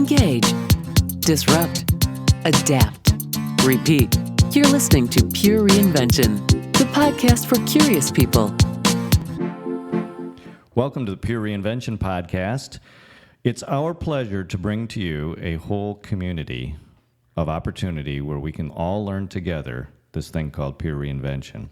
Engage. Disrupt. Adapt. Repeat. You're listening to Pure Reinvention, the podcast for curious people. Welcome to the Pure Reinvention podcast. It's our pleasure to bring to you a whole community of opportunity where we can all learn together this thing called Pure Reinvention.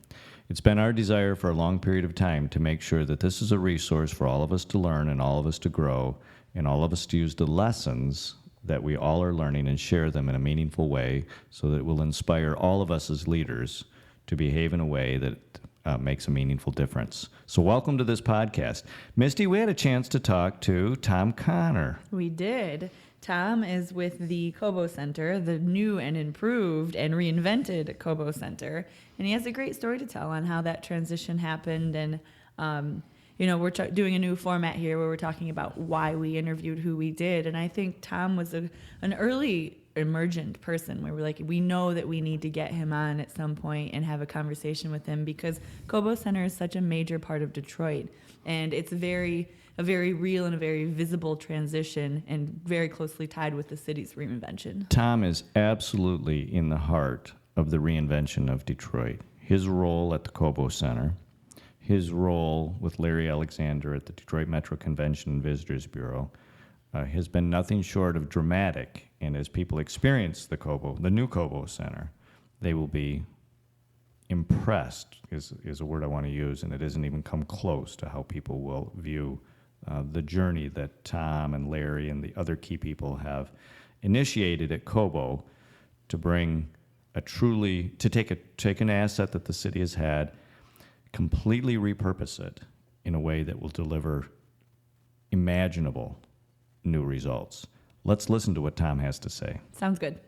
It's been our desire for a long period of time to make sure that this is a resource for all of us to learn and all of us to grow and all of us to use the lessons that we all are learning and share them in a meaningful way so that it will inspire all of us as leaders to behave in a way that makes a meaningful difference. So welcome to this podcast. Misty, we had a chance to talk to Thom Connors. We did. Thom is with the Cobo Center, the new and improved and reinvented Cobo Center. And he has a great story to tell on how that transition happened. And, we're doing a new format here where we're talking about why we interviewed who we did. And I think Thom was an early emergent person where we're like, we know that we need to get him on at some point and have a conversation with him because Cobo Center is such a major part of Detroit. And it's a very real and a very visible transition and very closely tied with the city's reinvention. Thom is absolutely in the heart of the reinvention of Detroit. His role at the Cobo Center, his role with Larry Alexander at the Detroit Metro Convention and Visitors Bureau has been nothing short of dramatic. And as people experience the new Cobo Center, they will be impressed, is a word I want to use, and it doesn't even come close to how people will view the journey that Thom and Larry and the other key people have initiated at Cobo to bring take an asset that the city has had, completely repurpose it in a way that will deliver imaginable new results. Let's listen to what Thom has to say. Sounds good.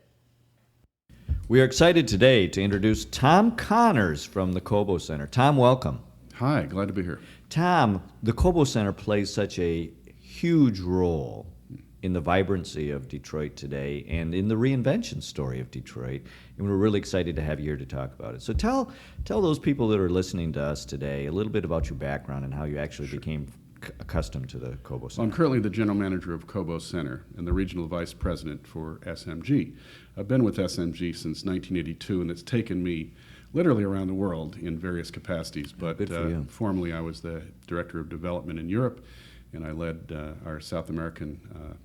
We are excited today to introduce Thom Connors from the Cobo Center. Thom, welcome. Hi, glad to be here. Thom, the Cobo Center plays such a huge role in the vibrancy of Detroit today and in the reinvention story of Detroit, and we're really excited to have you here to talk about it. So tell those people that are listening to us today a little bit about your background and how you actually became accustomed to the Cobo Center. Well, I'm currently the general manager of Cobo Center and the regional vice president for SMG. I've been with SMG since 1982, and it's taken me literally around the world in various capacities. But formerly, I was the director of development in Europe, and I led our South American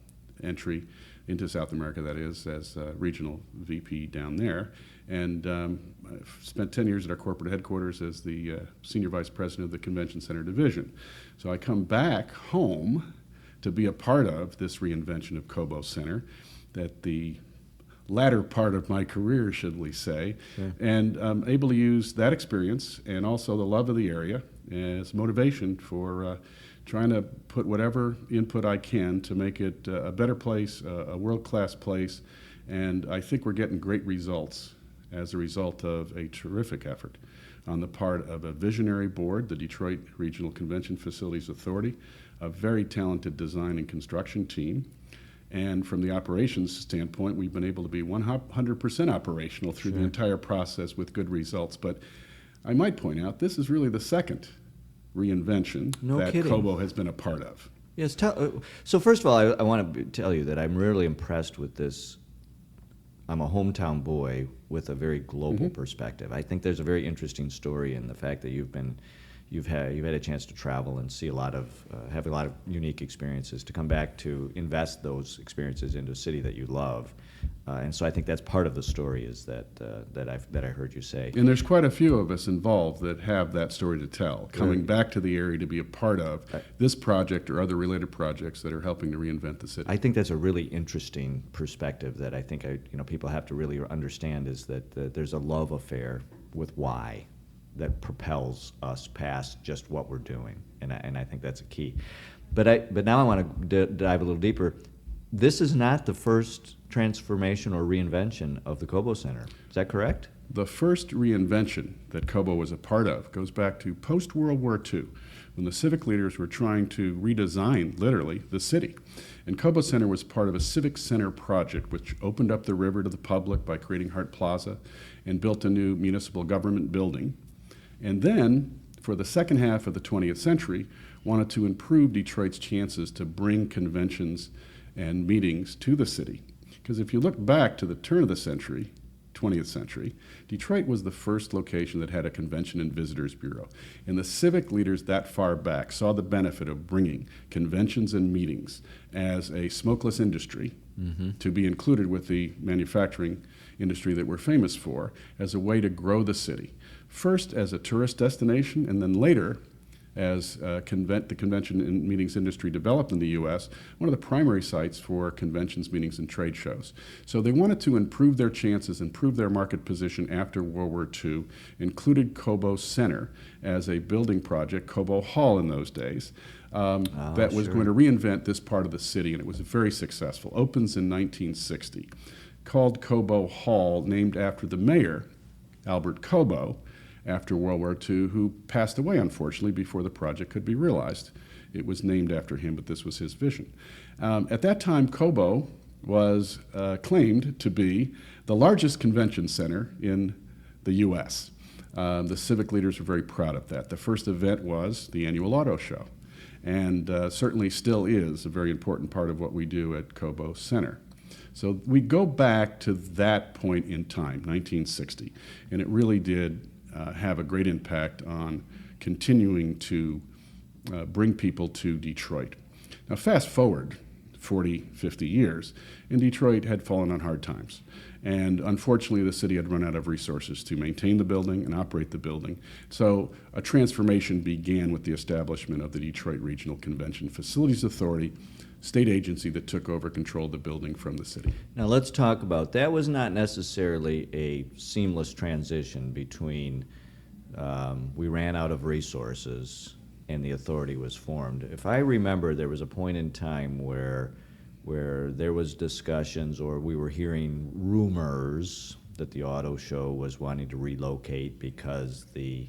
entry into South America, that is, as regional VP down there. And I've spent 10 years at our corporate headquarters as the senior vice president of the Convention Center Division. So I come back home to be a part of this reinvention of Cobo Center, that the latter part of my career, should we say, and I'm able to use that experience and also the love of the area as motivation for trying to put whatever input I can to make it a better place, a world-class place, and I think we're getting great results as a result of a terrific effort on the part of a visionary board, the Detroit Regional Convention Facilities Authority, a very talented design and construction team. And from the operations standpoint, we've been able to be 100% operational through the entire process with good results. But I might point out, this is really the second reinvention Cobo has been a part of. Yes. So first of all, I want to tell you that I'm really impressed with this. I'm a hometown boy with a very global perspective. I think there's a very interesting story in the fact that you've had a chance to travel and see have a lot of unique experiences, to come back to invest those experiences into a city that you love, and so I think that's part of the story is that I heard you say. And there's quite a few of us involved that have that story to tell, coming back to the area to be a part of this project or other related projects that are helping to reinvent the city. I think that's a really interesting perspective that I think people have to really understand, is that there's a love affair with why that propels us past just what we're doing, and I think that's a key. But now I want to dive a little deeper. This is not the first transformation or reinvention of the Cobo Center. Is that correct? The first reinvention that Cobo was a part of goes back to post-World War II, when the civic leaders were trying to redesign, literally, the city. And Cobo Center was part of a civic center project which opened up the river to the public by creating Hart Plaza and built a new municipal government building. And then, for the second half of the 20th century, wanted to improve Detroit's chances to bring conventions and meetings to the city. Because if you look back to the turn of the century, 20th century, Detroit was the first location that had a convention and visitors bureau. And the civic leaders that far back saw the benefit of bringing conventions and meetings as a smokeless industry to be included with the manufacturing industry that we're famous for as a way to grow the city. First as a tourist destination, and then later as the convention and meetings industry developed in the U.S., one of the primary sites for conventions, meetings, and trade shows. So they wanted to improve their chances, improve their market position after World War II, included Cobo Center as a building project, Cobo Hall in those days, that was going to reinvent this part of the city, and it was very successful. Opens in 1960. Called Cobo Hall, named after the mayor, Albert Cobo, after World War II, who passed away, unfortunately, before the project could be realized. It was named after him, but this was his vision. At that time, Cobo was claimed to be the largest convention center in the U.S. The civic leaders were very proud of that. The first event was the annual auto show, and certainly still is a very important part of what we do at Cobo Center. So we go back to that point in time, 1960, and it really did have a great impact on continuing to bring people to Detroit. Now fast forward 40, 50 years, and Detroit had fallen on hard times. And unfortunately, the city had run out of resources to maintain the building and operate the building. So a transformation began with the establishment of the Detroit Regional Convention Facilities Authority, state agency that took over control of the building from the city. Now let's talk about, that was not necessarily a seamless transition between we ran out of resources and the authority was formed. If I remember, there was a point in time where there was discussions, or we were hearing rumors that the auto show was wanting to relocate because the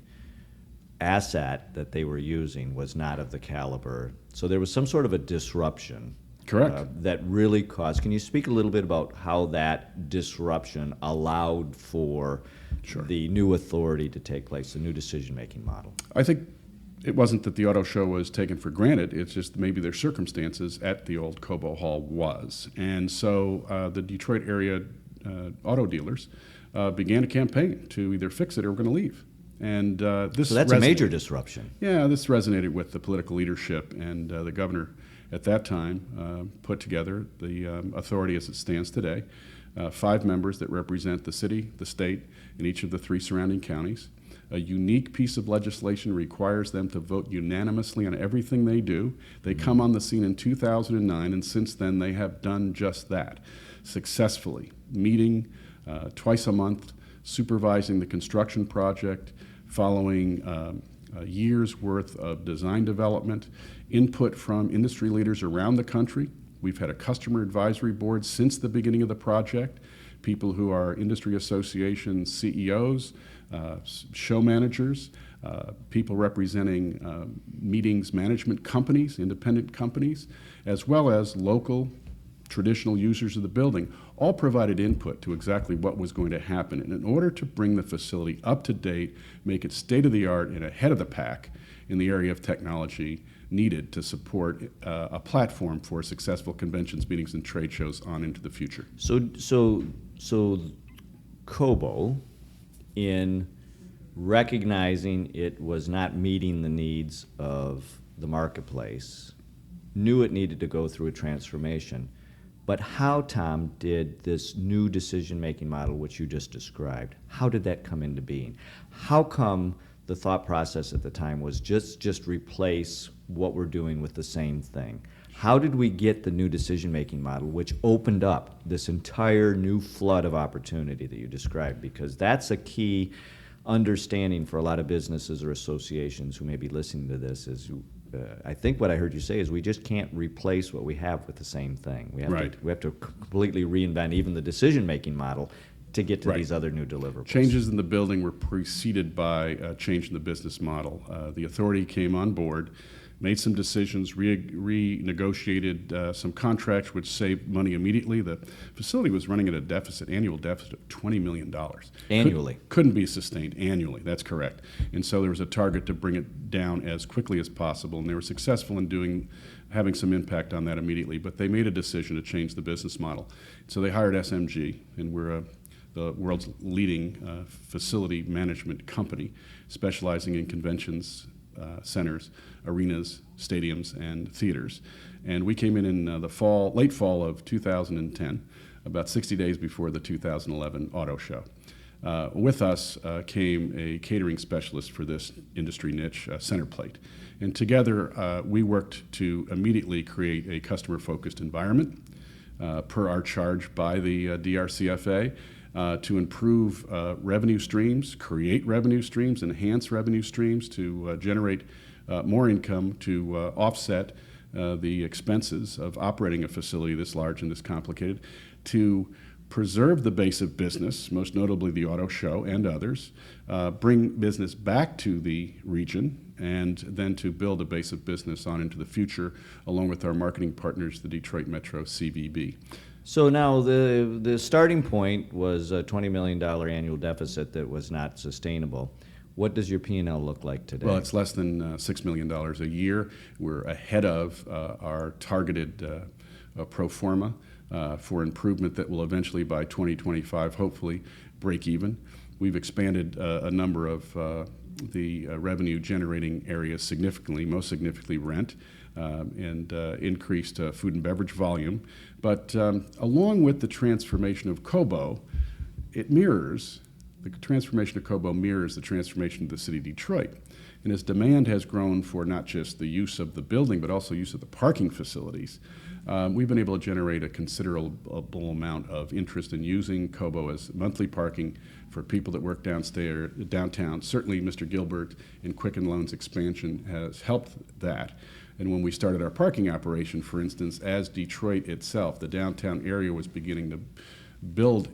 asset that they were using was not of the caliber. So there was some sort of a disruption. Correct. That really caused. Can you speak a little bit about how that disruption allowed for the new authority to take place, the new decision-making model? I think it wasn't that the auto show was taken for granted. It's just maybe their circumstances at the old Cobo Hall was. And so the Detroit area auto dealers began a campaign to either fix it or we're going to leave. And this so that's a major disruption. Yeah, this resonated with the political leadership, and the governor at that time put together the authority as it stands today. 5 members that represent the city, the state, and each of the 3 surrounding counties. A unique piece of legislation requires them to vote unanimously on everything they do. They come on the scene in 2009, and since then they have done just that successfully, meeting twice a month, supervising the construction project, following a year's worth of design development, input from industry leaders around the country. We've had a customer advisory board since the beginning of the project, people who are industry association CEOs, show managers, people representing meetings management companies, independent companies, as well as local traditional users of the building, all provided input to exactly what was going to happen. And in order to bring the facility up to date, make it state-of-the-art and ahead of the pack in the area of technology needed to support a platform for successful conventions, meetings, and trade shows on into the future. So Cobo, in recognizing it was not meeting the needs of the marketplace, knew it needed to go through a transformation. But how, Tom, did this new decision-making model, which you just described, how did that come into being? How come the thought process at the time was just replace what we're doing with the same thing? How did we get the new decision-making model, which opened up this entire new flood of opportunity that you described? Because that's a key understanding for a lot of businesses or associations who may be listening to this is, I think what I heard you say is we just can't replace what we have with the same thing. We have to completely reinvent even the decision-making model to get to these other new deliverables. Changes in the building were preceded by a change in the business model. The authority came on board, made some decisions, renegotiated some contracts which saved money immediately. The facility was running at a deficit, annual deficit of $20 million. Annually. Couldn't be sustained annually, that's correct. And so there was a target to bring it down as quickly as possible, and they were successful in doing having some impact on that immediately. But they made a decision to change the business model. So they hired SMG, and we're the world's leading facility management company, specializing in conventions centers, arenas, stadiums, and theaters. And we came in the late fall of 2010, about 60 days before the 2011 auto show. With us came a catering specialist for this industry niche, Centerplate. And together we worked to immediately create a customer-focused environment per our charge by the DRCFA to improve revenue streams, create revenue streams, enhance revenue streams to generate more income to offset the expenses of operating a facility this large and this complicated, to preserve the base of business, most notably the auto show and others, bring business back to the region, and then to build a base of business on into the future, along with our marketing partners, the Detroit Metro CVB. So now the starting point was a $20 million annual deficit that was not sustainable. What does your P&L look like today? Well, it's less than $6 million a year. We're ahead of our targeted pro forma for improvement that will eventually, by 2025, hopefully break even. We've expanded a number of the revenue-generating areas significantly, most significantly rent, and increased food and beverage volume. But along with the transformation of Cobo, the transformation of Cobo mirrors the transformation of the city of Detroit. And as demand has grown for not just the use of the building, but also use of the parking facilities, we've been able to generate a considerable amount of interest in using Cobo as monthly parking for people that work downtown. Certainly Mr. Gilbert in Quicken Loans expansion has helped that. And when we started our parking operation, for instance, as Detroit itself, the downtown area was beginning to build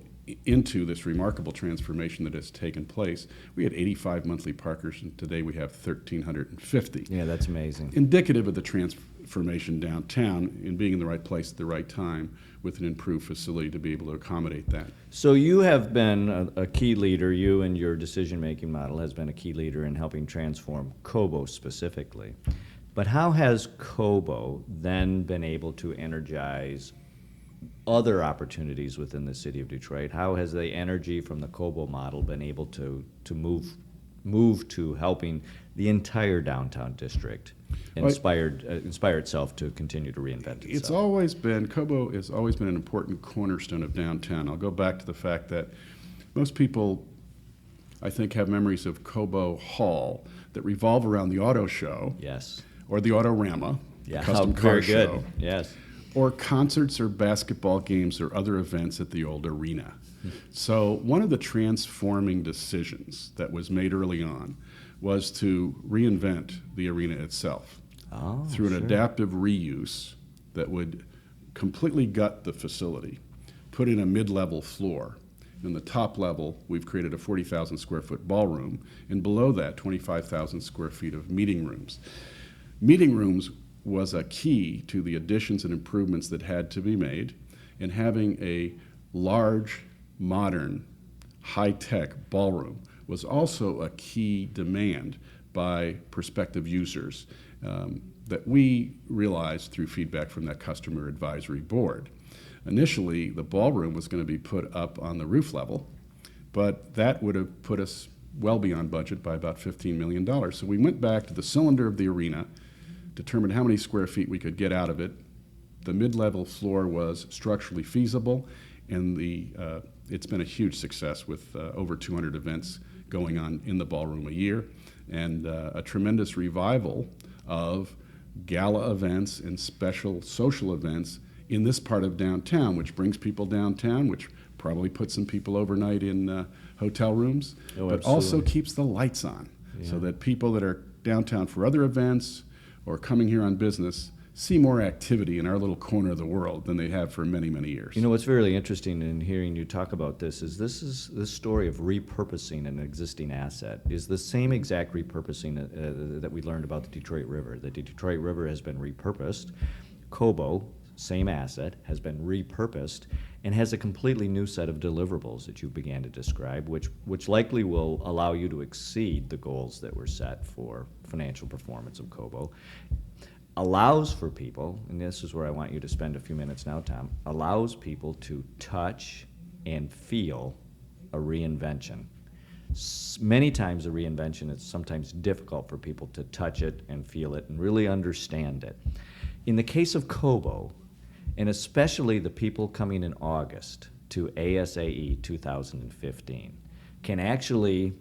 into this remarkable transformation that has taken place. We had 85 monthly parkers, and today we have 1,350. Yeah, that's amazing. Indicative of the transformation downtown in being in the right place at the right time with an improved facility to be able to accommodate that. So you have been a key leader, you and your decision-making model has been a key leader in helping transform Cobo specifically. But how has Cobo then been able to energize other opportunities within the city of Detroit? How has the energy from the Cobo model been able to move to helping the entire downtown district inspire itself to continue to reinvent itself? Cobo has always been an important cornerstone of downtown. I'll go back to the fact that most people, I think, have memories of Cobo Hall that revolve around the auto show. Yes. Or the Autorama, Yeah, custom car very good. show. Yes. Or concerts or basketball games or other events at the old arena. So one of the transforming decisions that was made early on was to reinvent the arena itself through an adaptive reuse that would completely gut the facility, put in a mid-level floor. In the top level, we've created a 40,000 square foot ballroom, and below that, 25,000 square feet of meeting rooms. Meeting rooms was a key to the additions and improvements that had to be made, and having a large, modern, high-tech ballroom was also a key demand by prospective users that we realized through feedback from that customer advisory board. Initially, the ballroom was going to be put up on the roof level, but that would have put us well beyond budget by about $15 million. So we went back to the cylinder of the arena, determined how many square feet we could get out of it. The mid-level floor was structurally feasible, and it's been a huge success with over 200 events going on in the ballroom a year, and a tremendous revival of gala events and special social events in this part of downtown, which brings people downtown, which probably puts some people overnight in hotel rooms, but also keeps the lights on, so that people that are downtown for other events or coming here on business see more activity in our little corner of the world than they have for many, many years. You know, what's really interesting in hearing you talk about this is this story of repurposing an existing asset is the same exact repurposing that we learned about the Detroit River. The Detroit River has been repurposed. Cobo, same asset, has been repurposed and has a completely new set of deliverables that you began to describe, which likely will allow you to exceed the goals that were set for financial performance of Cobo. allows for people, and this is where I want you to spend a few minutes now, Tom, allows people to touch and feel a reinvention. Many times a reinvention, it's sometimes difficult for people to touch it and feel it and really understand it. In the case of Cobo, and especially the people coming in August to ASAE 2015, can actually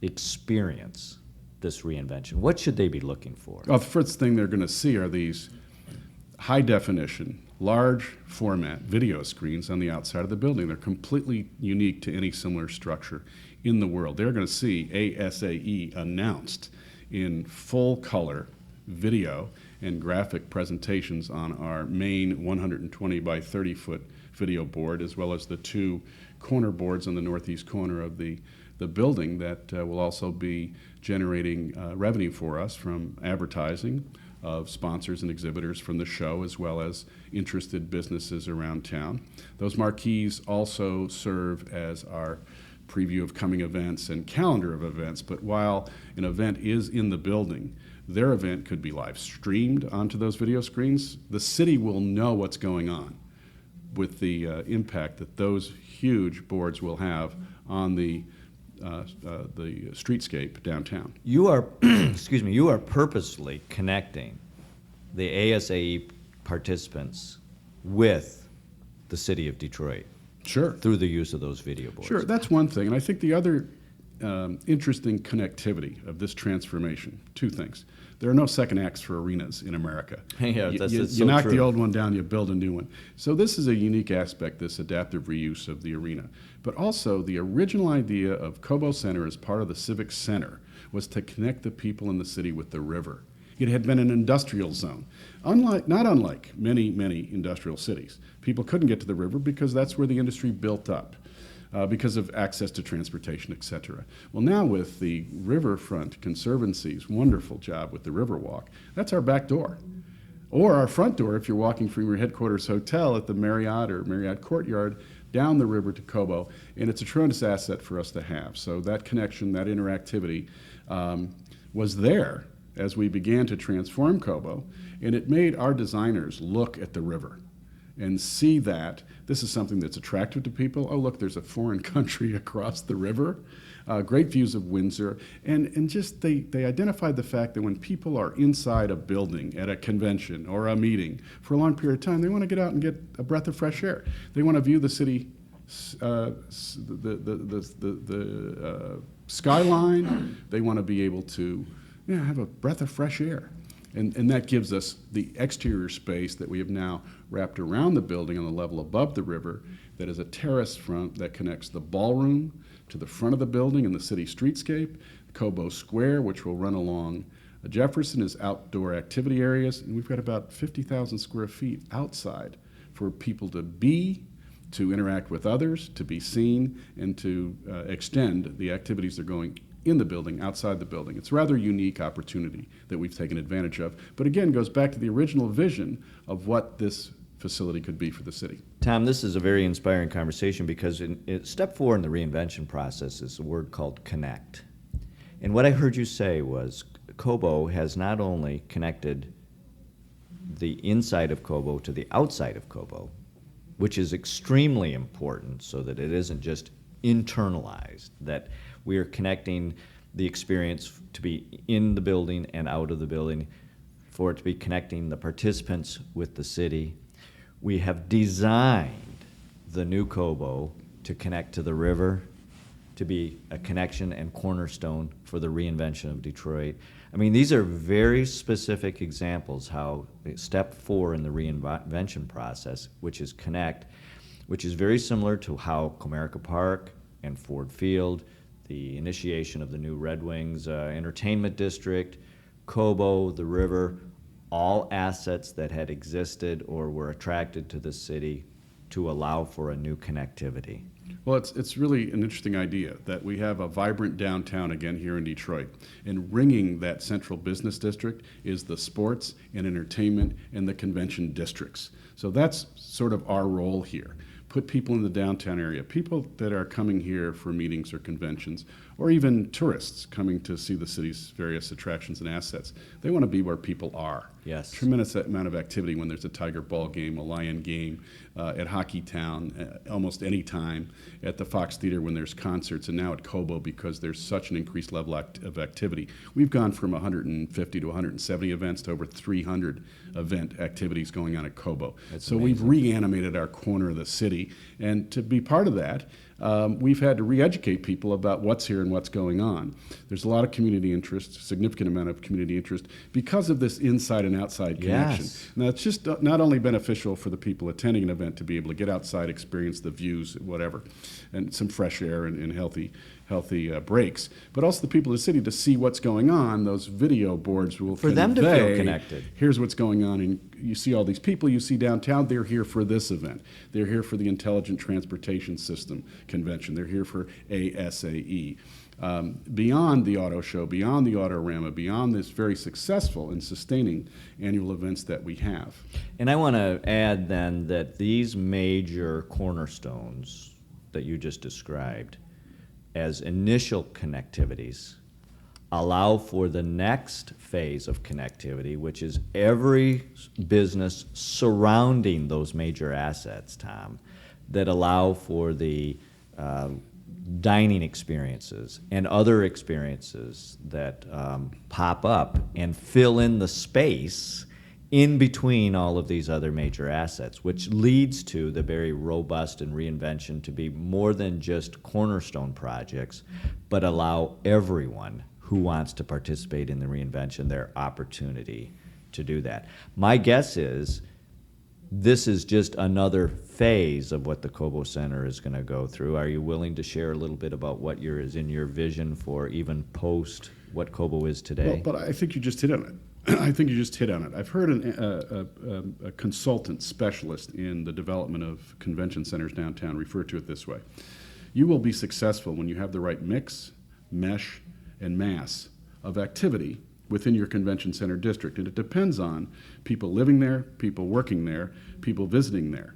experience this reinvention. What should they be looking for? Well, the first thing they're going to see are these high definition, large format video screens on the outside of the building. They're completely unique to any similar structure in the world. They're going to see ASAE announced in full color video and graphic presentations on our main 120 by 30 foot video board, as well as the two corner boards on the northeast corner of the building that will also be generating revenue for us from advertising of sponsors and exhibitors from the show, as well as interested businesses around town. Those marquees also serve as our preview of coming events and calendar of events, but while an event is in the building, their event could be live streamed onto those video screens. The city will know what's going on with the impact that those huge boards will have on the streetscape downtown. You are, excuse me, you are purposely connecting the ASAE participants with the city of Detroit. Sure. Through the use of those video boards. Sure, that's one thing. And I think the other interesting connectivity of this transformation, two things. There are no second acts for arenas in America. Yeah, you so knock true. the old one down, you build a new one. So this is a unique aspect, this adaptive reuse of the arena. But also the original idea of Cobo Center as part of the Civic Center was to connect the people in the city with the river. It had been an industrial zone, not unlike many, many industrial cities. People couldn't get to the river because that's where the industry built up. Because of access to transportation, et cetera. Well, now with the Riverfront Conservancy's wonderful job with the Riverwalk, that's our back door. Or our front door if you're walking from your headquarters hotel at the Marriott or Marriott Courtyard down the river to Cobo, and it's a tremendous asset for us to have. So that connection, that interactivity was there as we began to transform Cobo, and it made our designers look at the river and see that this is something that's attractive to people. Oh, look, there's a foreign country across the river. Great views of Windsor. And just they identified the fact that when people are inside a building at a convention or a meeting for a long period of time, they want to get out and get a breath of fresh air. They want to view the city, the skyline. They want to be able to have a breath of fresh air. And that gives us the exterior space that we have now wrapped around the building on the level above the river that is a terrace front that connects the ballroom to the front of the building and the city streetscape. Cobo Square, which will run along Jefferson, is outdoor activity areas. And we've got about 50,000 square feet outside for people to be, to interact with others, to be seen, and to extend the activities they're going in the building, outside the building. It's a rather unique opportunity that we've taken advantage of, but again, goes back to the original vision of what this facility could be for the city. Tom, this is a very inspiring conversation because step 4 in the reinvention process is a word called connect. And what I heard you say was Cobo has not only connected the inside of Cobo to the outside of Cobo, which is extremely important so that it isn't just internalized, that we are connecting the experience to be in the building and out of the building, for it to be connecting the participants with the city. We have designed the new Cobo to connect to the river, to be a connection and cornerstone for the reinvention of Detroit. I mean, these are very specific examples how step 4 in the reinvention process, which is connect, which is very similar to how Comerica Park and Ford Field, the initiation of the new Red Wings entertainment district, Cobo, the river, all assets that had existed or were attracted to the city to allow for a new connectivity. Well, it's really an interesting idea that we have a vibrant downtown again here in Detroit, and ringing that central business district is the sports and entertainment and the convention districts. So that's sort of our role here. Put people in the downtown area, people that are coming here for meetings or conventions, or even tourists coming to see the city's various attractions and assets. They want to be where people are. Yes. Tremendous amount of activity when there's a Tiger ball game, a Lion game, at Hockey Town, almost any time, at the Fox Theater when there's concerts, and now at Cobo because there's such an increased level of activity. We've gone from 150 to 170 events to over 300 event activities going on at Cobo. So we've reanimated our corner of the city, and to be part of that, we've had to re-educate people about what's here and what's going on. There's a lot of community interest, significant amount of community interest, because of this inside and outside connection. Yes. Now, it's just not only beneficial for the people attending an event to be able to get outside, experience the views, whatever, and some fresh air and healthy breaks, but also the people of the city to see what's going on. Those video boards will For them to feel connected. Here's what's going on, and you see all these people you see downtown. They're here for this event. They're here for the Intelligent Transportation System Convention. They're here for ASAE. Beyond the auto show, beyond the Autorama, beyond this very successful and sustaining annual events that we have. And I want to add then that these major cornerstones that you just described as initial connectivities allow for the next phase of connectivity, which is every business surrounding those major assets, Tom, that allow for the dining experiences and other experiences that pop up and fill in the space in between all of these other major assets, which leads to the very robust and reinvention to be more than just cornerstone projects, but allow everyone who wants to participate in the reinvention their opportunity to do that. My guess is this is just another phase of what the Cobo Center is going to go through. Are you willing to share a little bit about what is in your vision for even post what Cobo is today? Well, but I think you just hit on it. I've heard a consultant specialist in the development of convention centers downtown refer to it this way. You will be successful when you have the right mix, mesh, and mass of activity within your convention center district. And it depends on people living there, people working there, people visiting there.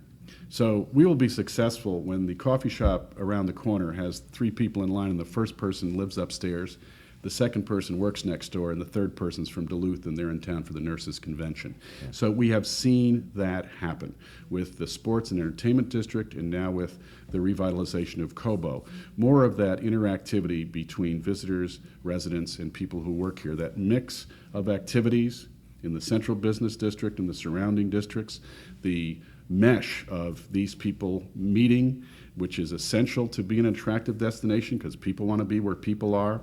So we will be successful when the coffee shop around the corner has 3 people in line and the first person lives upstairs, the second person works next door, and the third person's from Duluth and they're in town for the nurses' convention. Yeah. So we have seen that happen with the sports and entertainment district and now with the revitalization of Cobo. More of that interactivity between visitors, residents, and people who work here, that mix of activities in the central business district and the surrounding districts, the mesh of these people meeting, which is essential to be an attractive destination because people want to be where people are.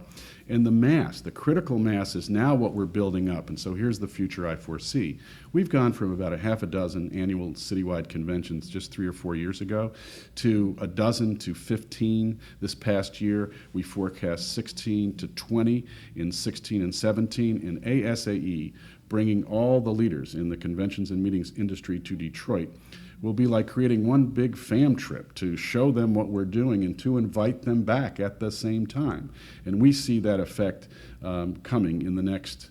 And the mass, the critical mass, is now what we're building up. And so here's the future I foresee. We've gone from about a half a dozen annual citywide conventions just 3 or 4 years ago to a dozen to 15 this past year. We forecast 16 to 20 in 16 and 17 in ASAE, bringing all the leaders in the conventions and meetings industry to Detroit. Will be like creating one big fam trip to show them what we're doing and to invite them back at the same time. And we see that effect coming in the next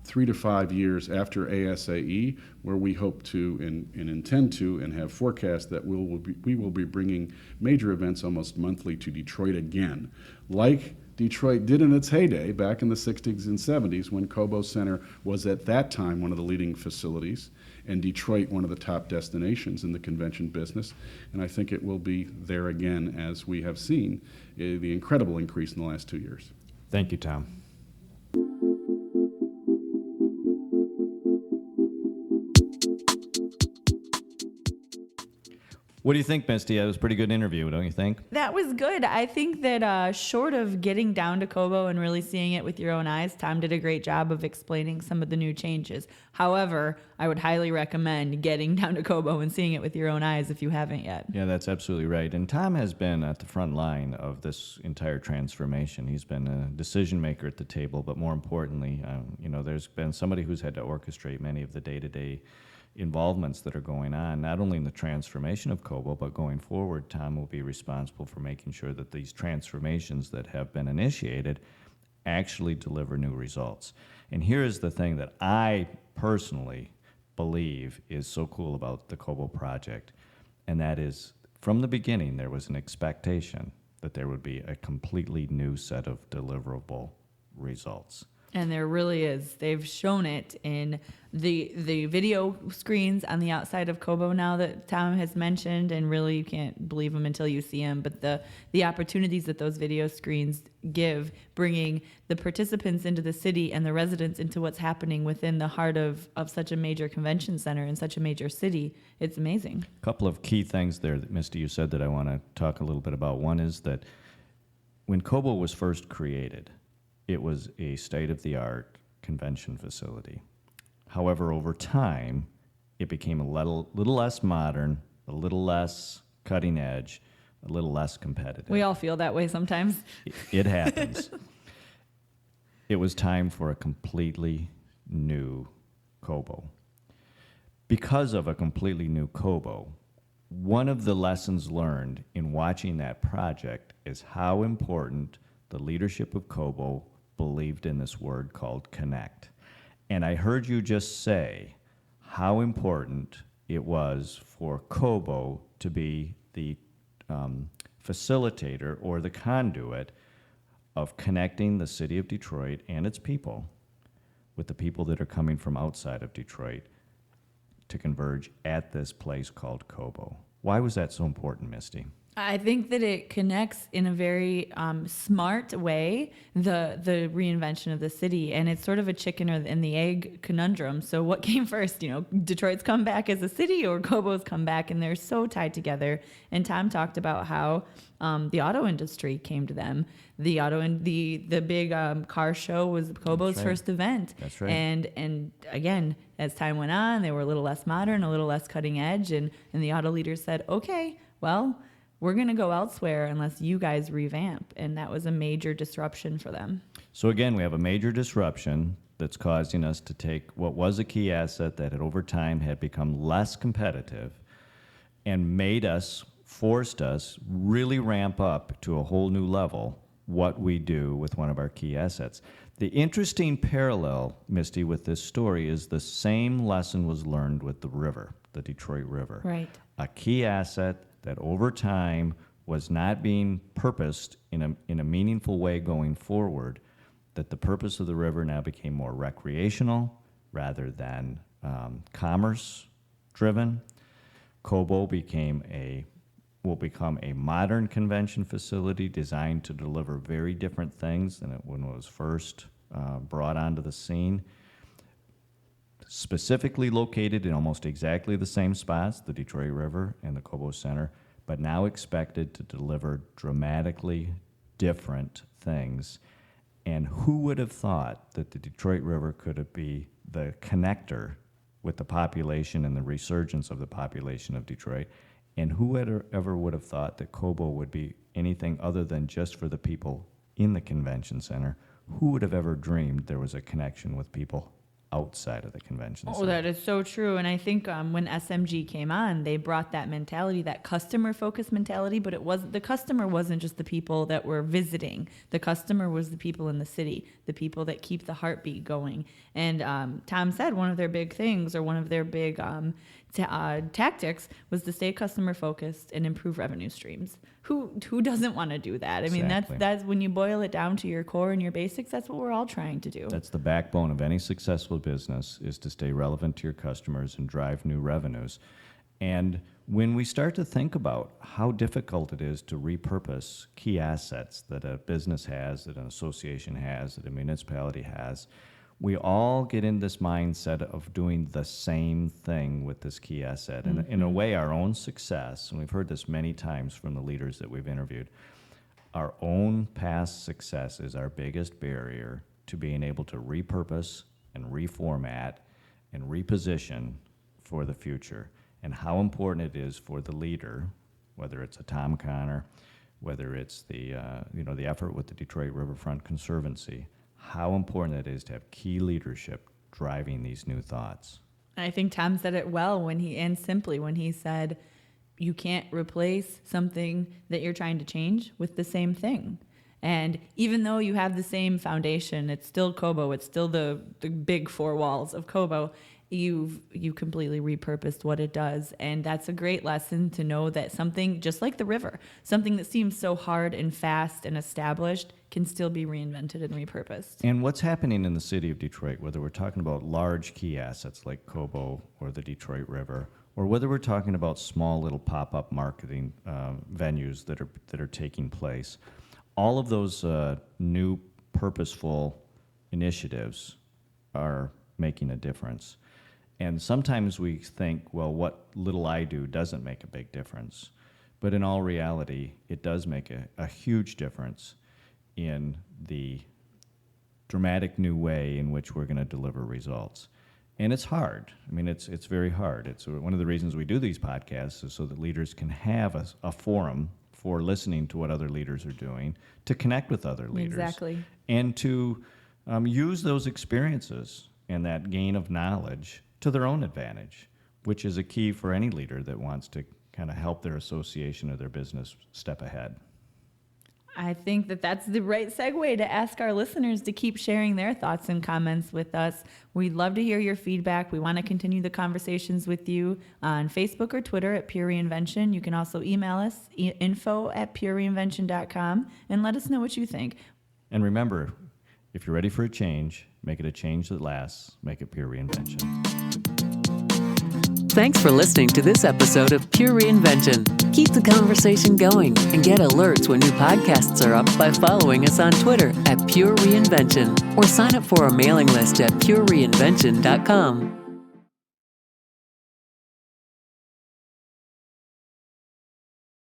3 to 5 years after ASAE, where we hope to and intend to and have forecast that we will be bringing major events almost monthly to Detroit again, like Detroit did in its heyday back in the 60s and 70s when Cobo Center was at that time one of the leading facilities and Detroit one of the top destinations in the convention business. And I think it will be there again as we have seen the incredible increase in the last 2 years. Thank you, Tom. What do you think, Misty? That was a pretty good interview, don't you think? That was good. I think that short of getting down to Cobo and really seeing it with your own eyes, Tom did a great job of explaining some of the new changes. However, I would highly recommend getting down to Cobo and seeing it with your own eyes if you haven't yet. Yeah, that's absolutely right. And Tom has been at the front line of this entire transformation. He's been a decision maker at the table, but more importantly, there's been somebody who's had to orchestrate many of the day-to-day involvements that are going on, not only in the transformation of Cobo, but going forward, Tom will be responsible for making sure that these transformations that have been initiated actually deliver new results. And here is the thing that I personally believe is so cool about the Cobo project, and that is, from the beginning, there was an expectation that there would be a completely new set of deliverable results. And there really is. They've shown it in the video screens on the outside of Cobo now that Thom has mentioned, and really you can't believe them until you see them. But the opportunities that those video screens give, bringing the participants into the city and the residents into what's happening within the heart of such a major convention center in such a major city, it's amazing. A couple of key things there that, Misty, you said that I want to talk a little bit about. One is that when Cobo was first created, it was a state-of-the-art convention facility. However, over time, it became a little less modern, a little less cutting edge, a little less competitive. We all feel that way sometimes. It happens. It was time for a completely new Cobo. Because of a completely new Cobo, one of the lessons learned in watching that project is how important the leadership of Cobo believed in this word called connect. And I heard you just say how important it was for Cobo to be the facilitator or the conduit of connecting the city of Detroit and its people with the people that are coming from outside of Detroit to converge at this place called Cobo. Why was that so important, Misty? I think that it connects in a very smart way the reinvention of the city, and it's sort of a chicken and the egg conundrum. So what came first? Detroit's comeback as a city or Cobo's comeback, and they're so tied together. And Thom talked about how the auto industry came to them. The big car show was Cobo's first event. That's right. And again, as time went on, they were a little less modern, a little less cutting edge, and the auto leaders said, okay, well, we're going to go elsewhere unless you guys revamp. And that was a major disruption for them. So again, we have a major disruption that's causing us to take what was a key asset that had over time had become less competitive and forced us really ramp up to a whole new level what we do with one of our key assets. The interesting parallel, Misty, with this story is the same lesson was learned with the river, the Detroit River. Right. A key asset that over time was not being purposed in a meaningful way going forward, that the purpose of the river now became more recreational rather than commerce-driven. Cobo will become a modern convention facility designed to deliver very different things than when it was first brought onto the scene. Specifically located in almost exactly the same spots, the Detroit River and the Cobo Center, but now expected to deliver dramatically different things. And who would have thought that the Detroit River could be the connector with the population and the resurgence of the population of Detroit? And who ever would have thought that Cobo would be anything other than just for the people in the convention center? Who would have ever dreamed there was a connection with people outside of the convention center? Oh, that is so true. And I think when SMG came on, they brought that mentality, that customer-focused mentality, but the customer wasn't just the people that were visiting. The customer was the people in the city, the people that keep the heartbeat going. And Thom said one of their big things, or one of their big tactics, was to stay customer-focused and improve revenue streams. Who doesn't want to do that? I mean, Exactly. that's when you boil it down to your core and your basics, that's what we're all trying to do. That's the backbone of any successful business, is to stay relevant to your customers and drive new revenues. And when we start to think about how difficult it is to repurpose key assets that a business has, that an association has, that a municipality has, we all get in this mindset of doing the same thing with this key asset. And in a way, our own success, and we've heard this many times from the leaders that we've interviewed, our own past success is our biggest barrier to being able to repurpose and reformat and reposition for the future. And how important it is for the leader, whether it's a Thom Connor, whether it's the effort with the Detroit Riverfront Conservancy, how important it is to have key leadership driving these new thoughts. I think Thom said it well when he said, you can't replace something that you're trying to change with the same thing. And even though you have the same foundation, it's still Cobo, it's still the big four walls of Cobo. you completely repurposed what it does. And that's a great lesson to know that something just like the river, something that seems so hard and fast and established can still be reinvented and repurposed. And what's happening in the city of Detroit, whether we're talking about large key assets like Cobo or the Detroit River, or whether we're talking about small little pop-up marketing venues that are taking place, all of those new purposeful initiatives are making a difference. And sometimes we think, well, what little I do doesn't make a big difference. But in all reality, it does make a huge difference in the dramatic new way in which we're going to deliver results. And it's hard. I mean, it's very hard. It's one of the reasons we do these podcasts is so that leaders can have a forum for listening to what other leaders are doing, to connect with other leaders. Exactly. And to use those experiences and that gain of knowledge to their own advantage, which is a key for any leader that wants to kind of help their association or their business step ahead. I think that that's the right segue to ask our listeners to keep sharing their thoughts and comments with us. We'd love to hear your feedback. We want to continue the conversations with you on Facebook or Twitter at Pure Reinvention. You can also email us, info@purereinvention.com, and let us know what you think. And remember, if you're ready for a change, make it a change that lasts. Make it Pure Reinvention. Thanks for listening to this episode of Pure Reinvention. Keep the conversation going and get alerts when new podcasts are up by following us on Twitter at Pure Reinvention or sign up for our mailing list at purereinvention.com.